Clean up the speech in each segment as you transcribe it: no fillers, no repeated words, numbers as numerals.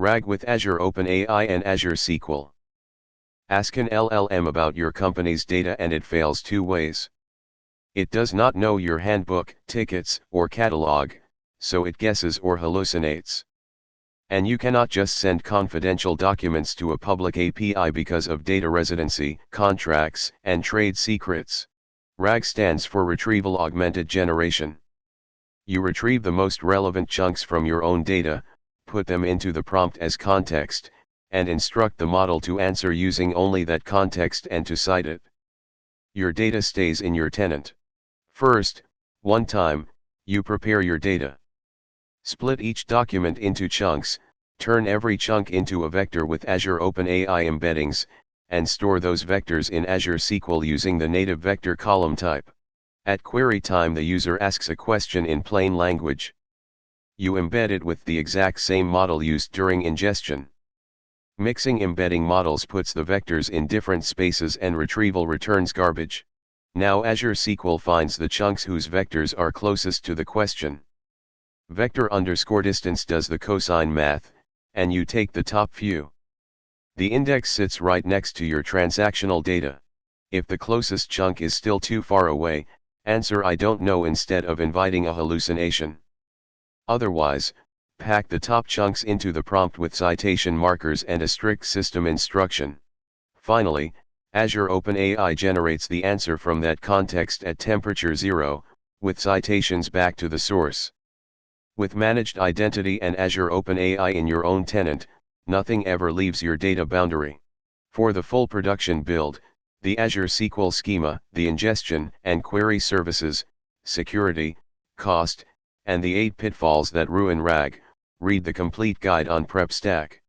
RAG with Azure OpenAI and Azure SQL. Ask an LLM about your company's data and it fails two ways. It does not know your handbook, tickets, or catalog, so it guesses or hallucinates. And you cannot just send confidential documents to a public API because of data residency, contracts, and trade secrets. RAG stands for Retrieval-Augmented Generation. You retrieve the most relevant chunks from your own data, put them into the prompt as context, and instruct the model to answer using only that context and to cite it. Your data stays in your tenant. First, one time, you prepare your data. Split each document into chunks, turn every chunk into a vector with Azure OpenAI embeddings, and store those vectors in Azure SQL using the native vector column type. At query time, the user asks a question in plain language. You embed it with the exact same model used during ingestion. Mixing embedding models puts the vectors in different spaces and retrieval returns garbage. Now Azure SQL finds the chunks whose vectors are closest to the question. Vector_distance does the cosine math, and you take the top few. The index sits right next to your transactional data. If the closest chunk is still too far away, answer I don't know instead of inviting a hallucination. Otherwise, pack the top chunks into the prompt with citation markers and a strict system instruction. Finally, Azure OpenAI generates the answer from that context at temperature 0, with citations back to the source. With managed identity and Azure OpenAI in your own tenant, nothing ever leaves your data boundary. For the full production build, the Azure SQL schema, the ingestion and query services, security, cost, and the 8 pitfalls that ruin RAG, read the complete guide on PrepStack.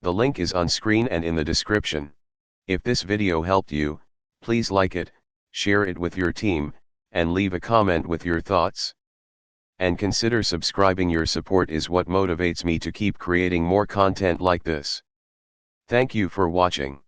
The link is on screen and in the description. If this video helped you, please like it, share it with your team, and leave a comment with your thoughts. And consider subscribing. Your support is what motivates me to keep creating more content like this. Thank you for watching.